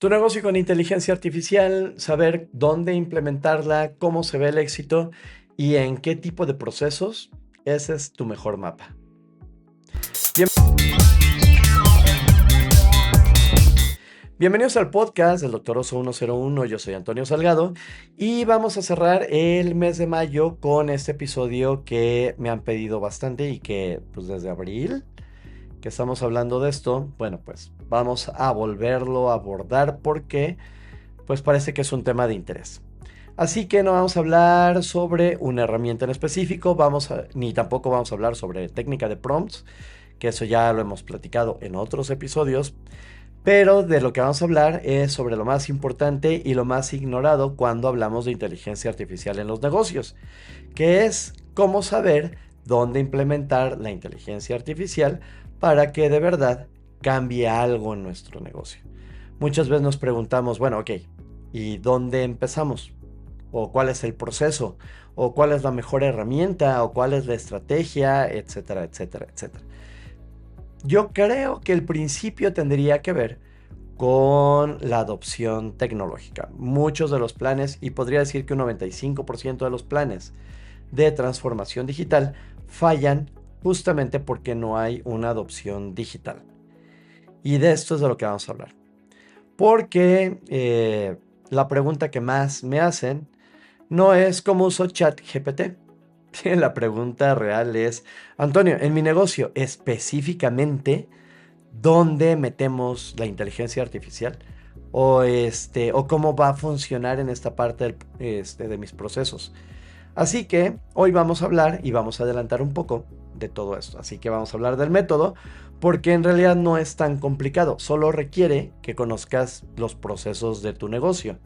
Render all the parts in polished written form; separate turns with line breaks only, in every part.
Tu negocio con inteligencia artificial, saber dónde implementarla, cómo se ve el éxito y en qué tipo de procesos, ese es tu mejor mapa. Bien- Bienvenidos al podcast del Doctor Oso 101, yo soy Antonio Salgado y vamos a cerrar el mes de mayo con este episodio que me han pedido bastante y que pues desde abril que estamos hablando de esto, bueno pues vamos a volverlo a abordar porque pues parece que es un tema de interés. Así que no vamos a hablar sobre una herramienta en específico, ni tampoco vamos a hablar sobre técnica de prompts, que eso ya lo hemos platicado en otros episodios, pero de lo que vamos a hablar es sobre lo más importante y lo más ignorado cuando hablamos de inteligencia artificial en los negocios, que es cómo saber dónde implementar la inteligencia artificial para que de verdad cambie algo en nuestro negocio. Muchas veces nos preguntamos, bueno, ok, ¿y dónde empezamos? ¿O cuál es el proceso? ¿O cuál es la mejor herramienta? ¿O cuál es la estrategia? Etcétera, etcétera, etcétera. Yo creo que el principio tendría que ver con la adopción tecnológica. Muchos de los planes, y podría decir que un 95% de los planes de transformación digital fallan justamente porque no hay una adopción digital. Y de esto es de lo que vamos a hablar. Porque la pregunta que más me hacen no es cómo uso ChatGPT. La pregunta real es, Antonio, en mi negocio específicamente, ¿dónde metemos la inteligencia artificial? O cómo va a funcionar en esta parte de mis procesos. Así que hoy vamos a hablar y vamos a adelantar un poco de todo esto. Así que vamos a hablar del método porque en realidad no es tan complicado. Solo requiere que conozcas los procesos de tu negocio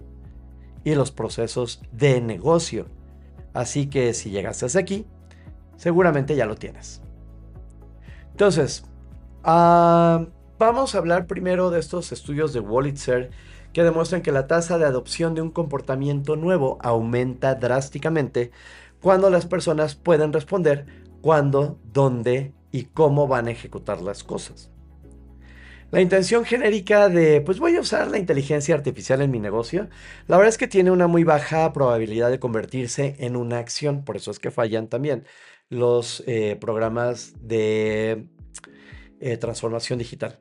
y los procesos de negocio. Así que si llegaste hasta aquí, seguramente ya lo tienes. Entonces, vamos a hablar primero de estos estudios de Wolitzer que demuestran que la tasa de adopción de un comportamiento nuevo aumenta drásticamente cuando las personas pueden responder cuándo, dónde y cómo van a ejecutar las cosas. La intención genérica de, pues voy a usar la inteligencia artificial en mi negocio, la verdad es que tiene una muy baja probabilidad de convertirse en una acción, por eso es que fallan también los programas de transformación digital.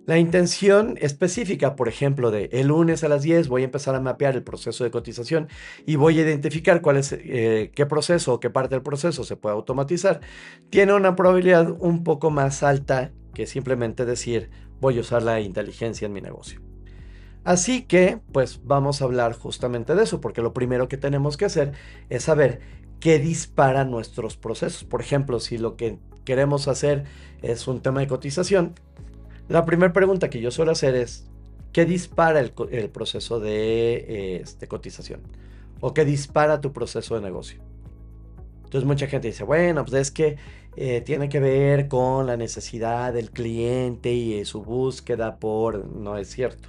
La intención específica, por ejemplo, de el lunes a las 10 voy a empezar a mapear el proceso de cotización y voy a identificar cuál es, qué proceso o qué parte del proceso se puede automatizar, tiene una probabilidad un poco más alta que simplemente decir voy a usar la inteligencia en mi negocio. Así que, pues vamos a hablar justamente de eso, porque lo primero que tenemos que hacer es saber qué dispara nuestros procesos. Por ejemplo, si lo que queremos hacer es un tema de cotización, la primera pregunta que yo suelo hacer es, ¿qué dispara el proceso de cotización? ¿O qué dispara tu proceso de negocio? Entonces mucha gente dice, bueno, pues es que tiene que ver con la necesidad del cliente y su búsqueda por... No es cierto.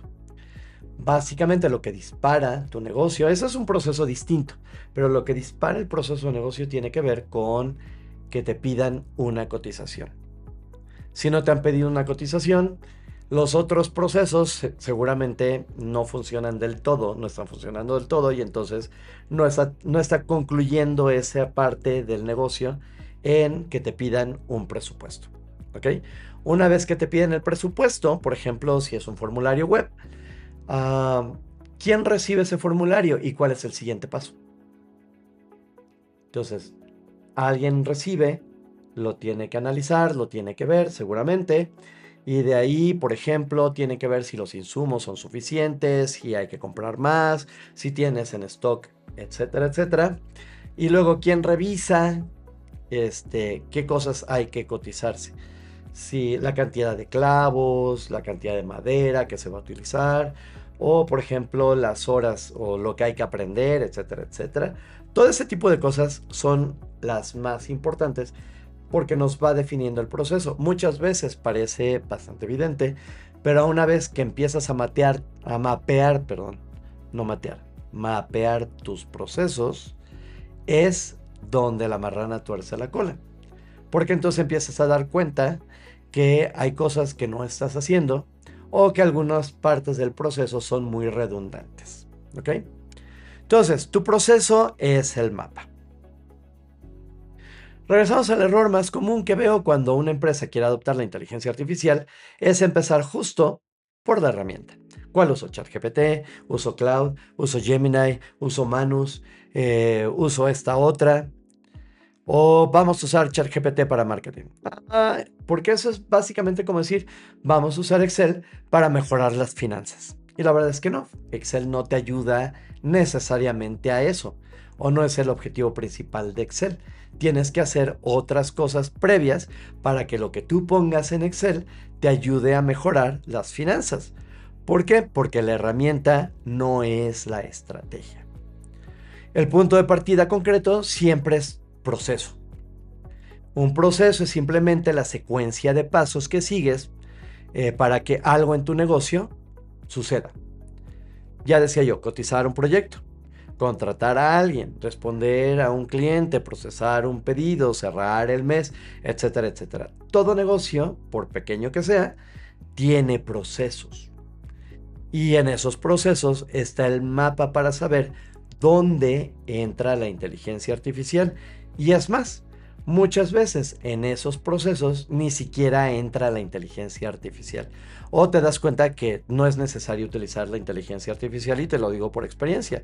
Básicamente lo que dispara tu negocio, eso es un proceso distinto, pero lo que dispara el proceso de negocio tiene que ver con que te pidan una cotización. Si no te han pedido una cotización, los otros procesos seguramente no funcionan del todo, no están funcionando del todo y entonces no está concluyendo esa parte del negocio en que te pidan un presupuesto. ¿Ok? Una vez que te piden el presupuesto, por ejemplo, si es un formulario web, ¿quién recibe ese formulario y cuál es el siguiente paso? Entonces, alguien recibe, lo tiene que analizar, lo tiene que ver seguramente. Y de ahí, por ejemplo, tiene que ver si los insumos son suficientes, si hay que comprar más, si tienes en stock, etcétera, etcétera. Y luego, ¿quién revisa qué cosas hay que cotizarse? Si la cantidad de clavos, la cantidad de madera que se va a utilizar, o por ejemplo las horas o lo que hay que aprender, etcétera, etcétera. Todo ese tipo de cosas son las más importantes porque nos va definiendo el proceso. Muchas veces parece bastante evidente, pero una vez que empiezas mapear tus procesos, es donde la marrana tuerce la cola. Porque entonces empiezas a dar cuenta que hay cosas que no estás haciendo o que algunas partes del proceso son muy redundantes. ¿Ok? Entonces, tu proceso es el mapa. Regresamos al error más común que veo cuando una empresa quiere adoptar la inteligencia artificial, es empezar justo por la herramienta. ¿Cuál uso? ChatGPT, uso Cloud, uso Gemini, uso Manus, uso esta otra. O vamos a usar ChatGPT para marketing. Porque eso es básicamente como decir, vamos a usar Excel para mejorar las finanzas. Y la verdad es que no, Excel no te ayuda necesariamente a eso. O no es el objetivo principal de Excel. Tienes que hacer otras cosas previas para que lo que tú pongas en Excel te ayude a mejorar las finanzas. ¿Por qué? Porque la herramienta no es la estrategia. El punto de partida concreto siempre es proceso. Un proceso es simplemente la secuencia de pasos que sigues para que algo en tu negocio suceda. Ya decía yo, cotizar un proyecto, contratar a alguien, responder a un cliente, procesar un pedido, cerrar el mes, etcétera, etcétera. Todo negocio, por pequeño que sea, tiene procesos. Y en esos procesos está el mapa para saber dónde entra la inteligencia artificial. Y es más, muchas veces en esos procesos ni siquiera entra la inteligencia artificial. O te das cuenta que no es necesario utilizar la inteligencia artificial, y te lo digo por experiencia.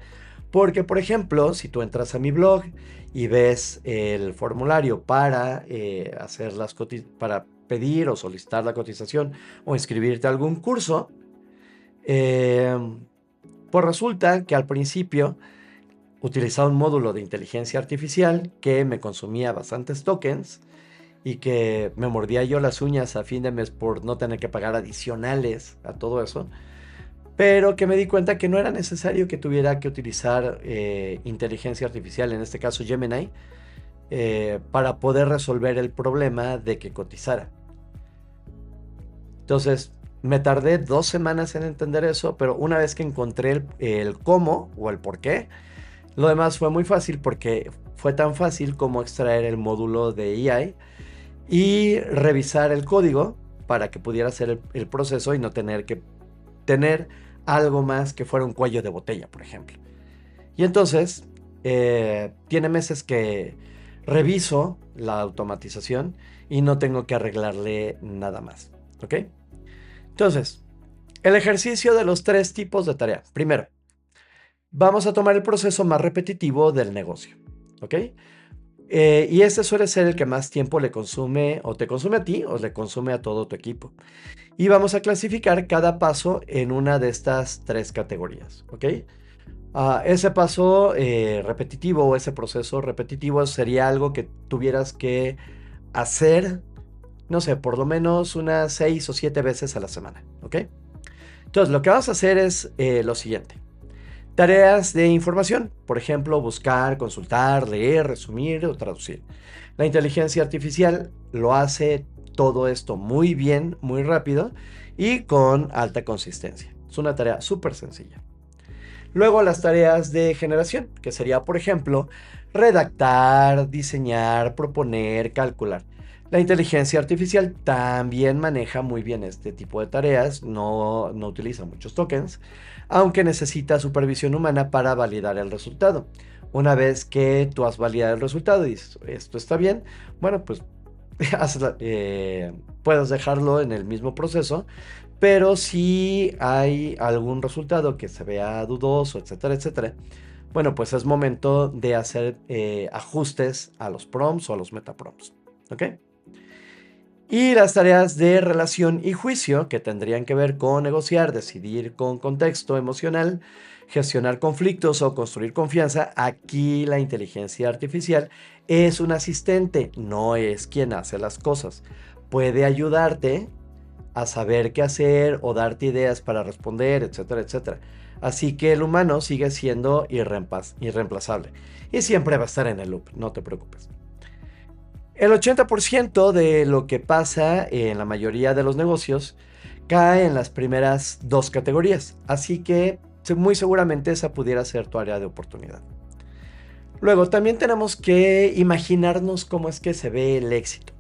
Porque, por ejemplo, si tú entras a mi blog y ves el formulario para, para pedir o solicitar la cotización o inscribirte a algún curso, pues resulta que al principio utilizaba un módulo de inteligencia artificial que me consumía bastantes tokens y que me mordía yo las uñas a fin de mes por no tener que pagar adicionales a todo eso, pero que me di cuenta que no era necesario que tuviera que utilizar inteligencia artificial, en este caso Gemini, para poder resolver el problema de que cotizara. Entonces, me tardé 2 semanas en entender eso, pero una vez que encontré el cómo o el por qué, lo demás fue muy fácil, porque fue tan fácil como extraer el módulo de AI y revisar el código para que pudiera hacer el proceso y no tener que tener algo más que fuera un cuello de botella, por ejemplo. Y entonces, tiene meses que reviso la automatización y no tengo que arreglarle nada más. ¿Ok? Entonces, el ejercicio de los 3 tipos de tarea. Primero, vamos a tomar el proceso más repetitivo del negocio. ¿Ok? Y este suele ser el que más tiempo le consume, o te consume a ti, o le consume a todo tu equipo. Y vamos a clasificar cada paso en una de estas 3 categorías. ¿Ok? Ese paso repetitivo, o ese proceso repetitivo, sería algo que tuvieras que hacer, no sé, por lo menos unas 6 o 7 veces a la semana. ¿Ok? Entonces, lo que vamos a hacer es lo siguiente. Tareas de información, por ejemplo, buscar, consultar, leer, resumir o traducir. La inteligencia artificial lo hace todo esto muy bien, muy rápido y con alta consistencia. Es una tarea súper sencilla. Luego, las tareas de generación, que sería, por ejemplo, redactar, diseñar, proponer, calcular. La inteligencia artificial también maneja muy bien este tipo de tareas, no utiliza muchos tokens, aunque necesita supervisión humana para validar el resultado. Una vez que tú has validado el resultado y dices, esto está bien, bueno, pues puedes dejarlo en el mismo proceso, pero si hay algún resultado que se vea dudoso, etcétera, etcétera, bueno, pues es momento de hacer ajustes a los prompts o a los metaprompts. ¿Ok? Y las tareas de relación y juicio, que tendrían que ver con negociar, decidir con contexto emocional, gestionar conflictos o construir confianza. Aquí la inteligencia artificial es un asistente, no es quien hace las cosas. Puede ayudarte a saber qué hacer o darte ideas para responder, etcétera, etcétera. Así que el humano sigue siendo irreemplazable y siempre va a estar en el loop, no te preocupes. El 80% de lo que pasa en la mayoría de los negocios cae en las primeras 2 categorías, así que muy seguramente esa pudiera ser tu área de oportunidad. Luego, también tenemos que imaginarnos cómo es que se ve el éxito.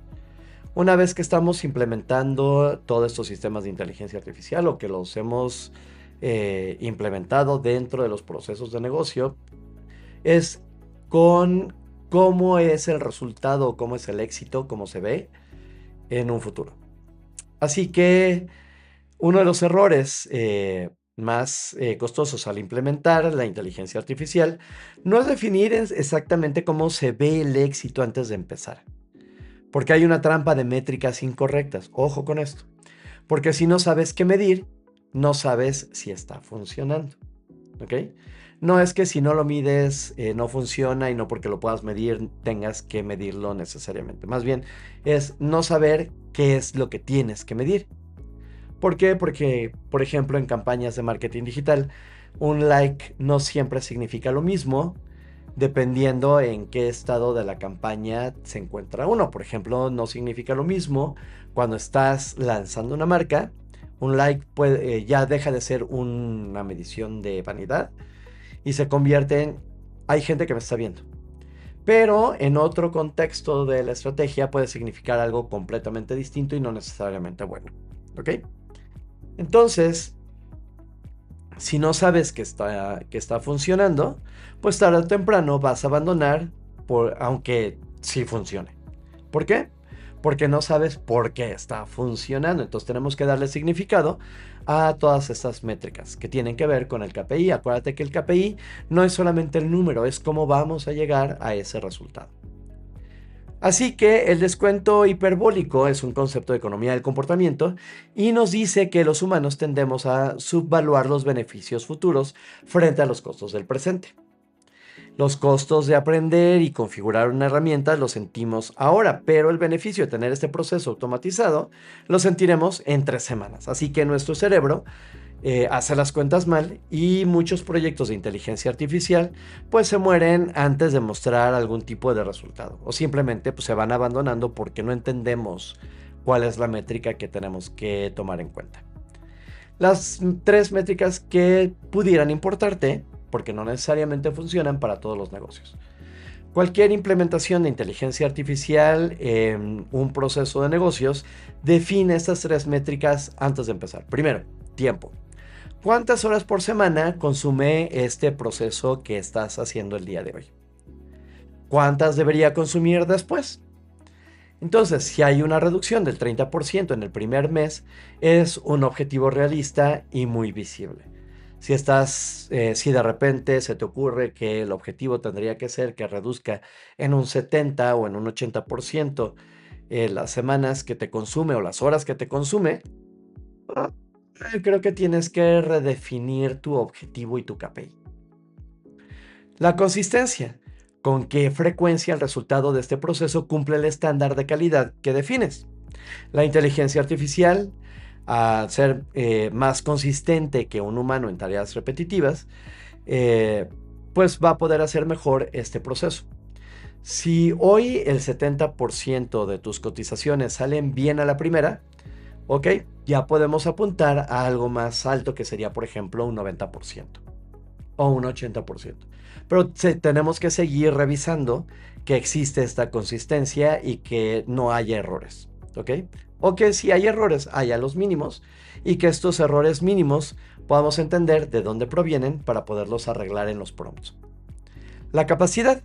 Una vez que estamos implementando todos estos sistemas de inteligencia artificial o que los hemos implementado dentro de los procesos de negocio, es con cómo es el resultado, cómo es el éxito, cómo se ve en un futuro. Así que uno de los errores más costosos al implementar la inteligencia artificial no es definir exactamente cómo se ve el éxito antes de empezar, porque hay una trampa de métricas incorrectas. Ojo con esto, porque si no sabes qué medir, no sabes si está funcionando. ¿Ok? No es que si no lo mides no funciona y no porque lo puedas medir tengas que medirlo necesariamente. Más bien es no saber qué es lo que tienes que medir. ¿Por qué? Porque, por ejemplo, en campañas de marketing digital, un like no siempre significa lo mismo dependiendo en qué estado de la campaña se encuentra uno. Por ejemplo, no significa lo mismo cuando estás lanzando una marca. Un like ya deja de ser una medición de vanidad y se convierte en, hay gente que me está viendo. Pero en otro contexto de la estrategia puede significar algo completamente distinto y no necesariamente bueno. ¿Ok? Entonces, si no sabes que está funcionando, pues tarde o temprano vas a abandonar, aunque sí funcione. ¿Por qué? Porque no sabes por qué está funcionando. Entonces tenemos que darle significado a todas estas métricas que tienen que ver con el KPI. Acuérdate que el KPI no es solamente el número, es cómo vamos a llegar a ese resultado. Así que el descuento hiperbólico es un concepto de economía del comportamiento y nos dice que los humanos tendemos a subvaluar los beneficios futuros frente a los costos del presente. Los costos de aprender y configurar una herramienta los sentimos ahora, pero el beneficio de tener este proceso automatizado lo sentiremos en 3 semanas. Así que nuestro cerebro hace las cuentas mal y muchos proyectos de inteligencia artificial pues se mueren antes de mostrar algún tipo de resultado o simplemente pues se van abandonando porque no entendemos cuál es la métrica que tenemos que tomar en cuenta. Las 3 métricas que pudieran importarte, porque no necesariamente funcionan para todos los negocios. Cualquier implementación de inteligencia artificial en un proceso de negocios define estas 3 métricas antes de empezar. Primero, tiempo. ¿Cuántas horas por semana consume este proceso que estás haciendo el día de hoy? ¿Cuántas debería consumir después? Entonces, si hay una reducción del 30% en el primer mes, es un objetivo realista y muy visible. Si de repente se te ocurre que el objetivo tendría que ser que reduzca en un 70 o en un 80% las semanas que te consume o las horas que te consume, creo que tienes que redefinir tu objetivo y tu KPI. La consistencia. ¿Con qué frecuencia el resultado de este proceso cumple el estándar de calidad que defines? La inteligencia artificial, al ser más consistente que un humano en tareas repetitivas, pues va a poder hacer mejor este proceso. Si hoy el 70% de tus cotizaciones salen bien a la primera, ok, ya podemos apuntar a algo más alto que sería, por ejemplo, un 90% o un 80%. Pero tenemos que seguir revisando que existe esta consistencia y que no haya errores, ¿ok? O que si hay errores, haya los mínimos y que estos errores mínimos podamos entender de dónde provienen para poderlos arreglar en los prompts. La capacidad.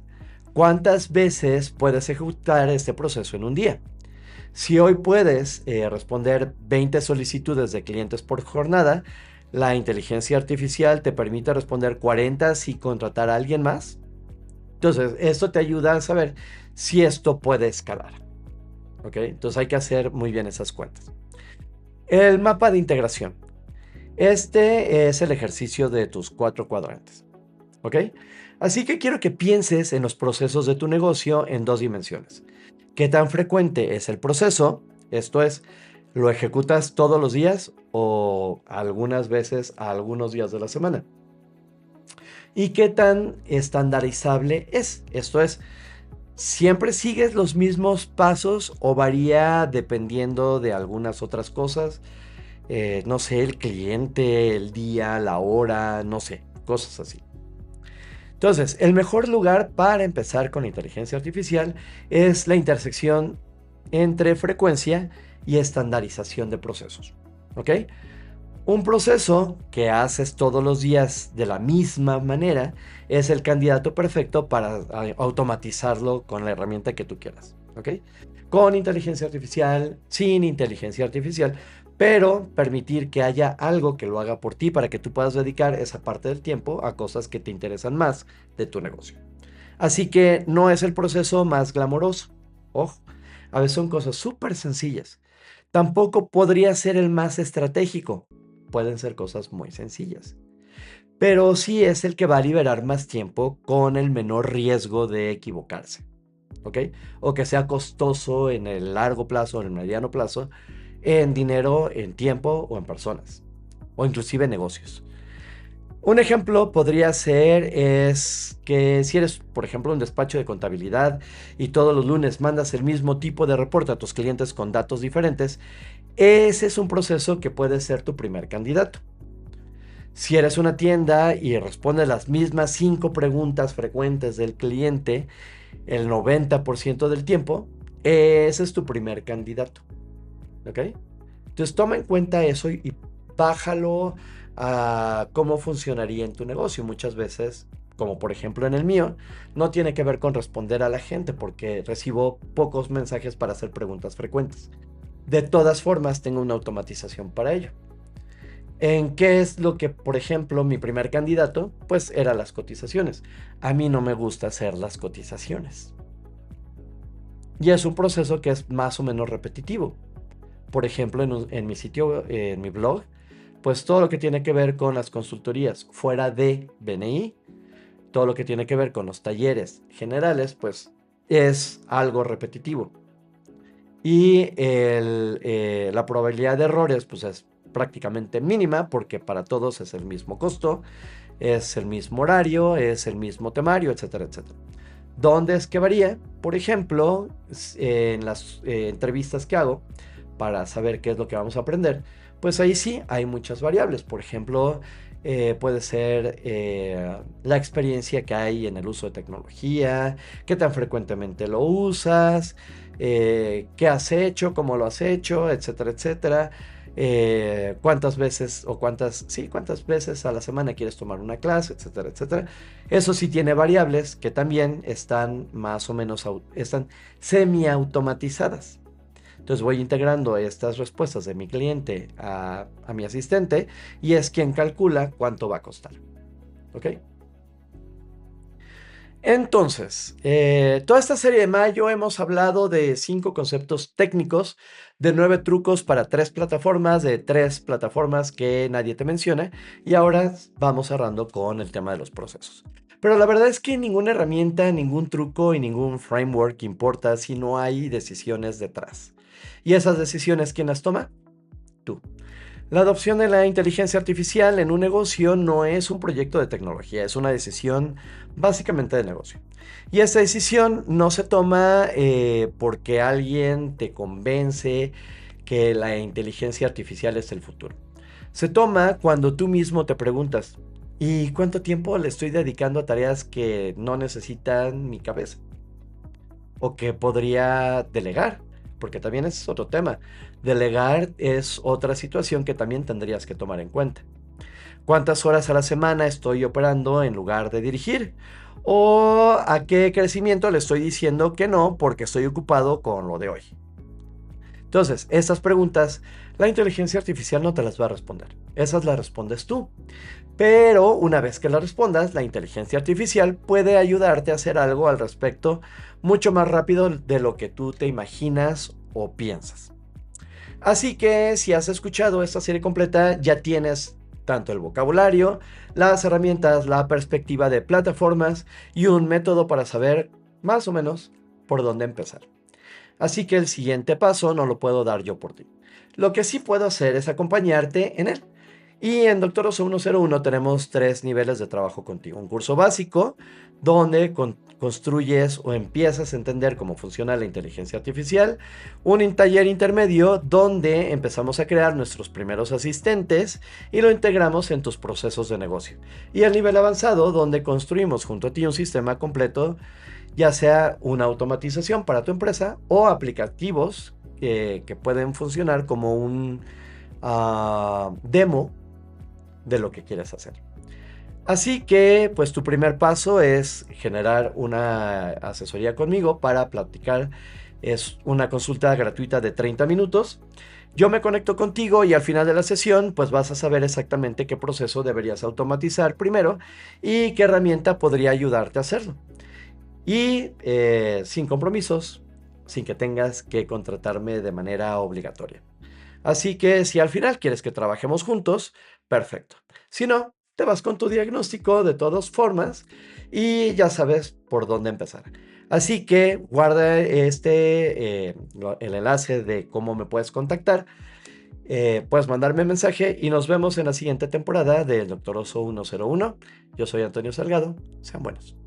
¿Cuántas veces puedes ejecutar este proceso en un día? Si hoy puedes responder 20 solicitudes de clientes por jornada, la inteligencia artificial te permite responder 40 si contratar a alguien más. Entonces, esto te ayuda a saber si esto puede escalar. ¿Ok? Entonces hay que hacer muy bien esas cuentas. El mapa de integración. Este es el ejercicio de tus 4 cuadrantes. ¿Ok? Así que quiero que pienses en los procesos de tu negocio en 2 dimensiones. ¿Qué tan frecuente es el proceso? Esto es, ¿lo ejecutas todos los días o algunas veces a algunos días de la semana? ¿Y qué tan estandarizable es? Esto es, ¿siempre sigues los mismos pasos o varía dependiendo de algunas otras cosas? No sé, el cliente, el día, la hora, no sé, cosas así. Entonces, el mejor lugar para empezar con inteligencia artificial es la intersección entre frecuencia y estandarización de procesos. ¿Ok? Un proceso que haces todos los días de la misma manera es el candidato perfecto para automatizarlo con la herramienta que tú quieras. ¿Ok? Con inteligencia artificial, sin inteligencia artificial, pero permitir que haya algo que lo haga por ti para que tú puedas dedicar esa parte del tiempo a cosas que te interesan más de tu negocio. Así que no es el proceso más glamoroso. Ojo, a veces son cosas súper sencillas. Tampoco podría ser el más estratégico. Pueden ser cosas muy sencillas. Pero sí es el que va a liberar más tiempo con el menor riesgo de equivocarse. ¿Ok? O que sea costoso en el largo plazo o en el mediano plazo, en dinero, en tiempo o en personas. O inclusive en negocios. Un ejemplo podría ser es que si eres, por ejemplo, un despacho de contabilidad y todos los lunes mandas el mismo tipo de reporte a tus clientes con datos diferentes, ese es un proceso que puede ser tu primer candidato. Si eres una tienda y respondes las mismas 5 preguntas frecuentes del cliente el 90% del tiempo, ese es tu primer candidato. ¿Ok? Entonces toma en cuenta eso y bájalo a cómo funcionaría en tu negocio. Muchas veces, como por ejemplo en el mío, no tiene que ver con responder a la gente porque recibo pocos mensajes para hacer preguntas frecuentes. De todas formas, tengo una automatización para ello. ¿En qué es lo que, por ejemplo, mi primer candidato? Pues era las cotizaciones. A mí no me gusta hacer las cotizaciones. Y es un proceso que es más o menos repetitivo. Por ejemplo, en mi sitio, en mi blog, pues todo lo que tiene que ver con las consultorías fuera de BNI, todo lo que tiene que ver con los talleres generales, pues es algo repetitivo. Y la probabilidad de errores, pues es prácticamente mínima porque para todos es el mismo costo, es el mismo horario, es el mismo temario, etcétera, etcétera. ¿Dónde es que varía? Por ejemplo, en las entrevistas que hago para saber qué es lo que vamos a aprender, pues ahí sí hay muchas variables. Por ejemplo, puede ser la experiencia que hay en el uso de tecnología, qué tan frecuentemente lo usas, qué has hecho, cómo lo has hecho, etcétera, etcétera. Cuántas veces o cuántas veces a la semana quieres tomar una clase, etcétera, etcétera. Eso sí tiene variables que también están más o menos están semi-automatizadas. Entonces voy integrando estas respuestas de mi cliente a mi asistente y es quien calcula cuánto va a costar. ¿Ok? Entonces, toda esta serie de mayo hemos hablado de 5 conceptos técnicos, de 9 trucos para 3 plataformas, de 3 plataformas que nadie te menciona, y ahora vamos cerrando con el tema de los procesos. Pero la verdad es que ninguna herramienta, ningún truco y ningún framework importa si no hay decisiones detrás. ¿Y esas decisiones quién las toma? Tú. La adopción de la inteligencia artificial en un negocio no es un proyecto de tecnología, es una decisión básicamente de negocio. Y esta decisión no se toma porque alguien te convence que la inteligencia artificial es el futuro. Se toma cuando tú mismo te preguntas, ¿y cuánto tiempo le estoy dedicando a tareas que no necesitan mi cabeza? O que podría delegar, porque también es otro tema. Delegar es otra situación que también tendrías que tomar en cuenta. ¿Cuántas horas a la semana estoy operando en lugar de dirigir? ¿O a qué crecimiento le estoy diciendo que no porque estoy ocupado con lo de hoy? Entonces, estas preguntas, la inteligencia artificial no te las va a responder. Esas las respondes tú. Pero una vez que la respondas, la inteligencia artificial puede ayudarte a hacer algo al respecto mucho más rápido de lo que tú te imaginas o piensas. Así que si has escuchado esta serie completa, ya tienes tanto el vocabulario, las herramientas, la perspectiva de plataformas y un método para saber más o menos por dónde empezar. Así que el siguiente paso no lo puedo dar yo por ti. Lo que sí puedo hacer es acompañarte en él Y en Doctor Oso 101 tenemos 3 niveles de trabajo contigo. Un curso básico, donde construyes o empiezas a entender cómo funciona la inteligencia artificial. Un taller intermedio, donde empezamos a crear nuestros primeros asistentes y lo integramos en tus procesos de negocio. Y el nivel avanzado, donde construimos junto a ti un sistema completo, ya sea una automatización para tu empresa o aplicativos que pueden funcionar como un demo de lo que quieres hacer. Así que, pues tu primer paso es generar una asesoría conmigo para platicar. Es una consulta gratuita de 30 minutos. Yo me conecto contigo y al final de la sesión, pues vas a saber exactamente qué proceso deberías automatizar primero y qué herramienta podría ayudarte a hacerlo. Y sin compromisos, sin que tengas que contratarme de manera obligatoria. Así que si al final quieres que trabajemos juntos, perfecto. Si no, te vas con tu diagnóstico de todas formas y ya sabes por dónde empezar. Así que guarda el enlace de cómo me puedes contactar. Puedes mandarme mensaje y nos vemos en la siguiente temporada del Doctor Oso 101. Yo soy Antonio Salgado. Sean buenos.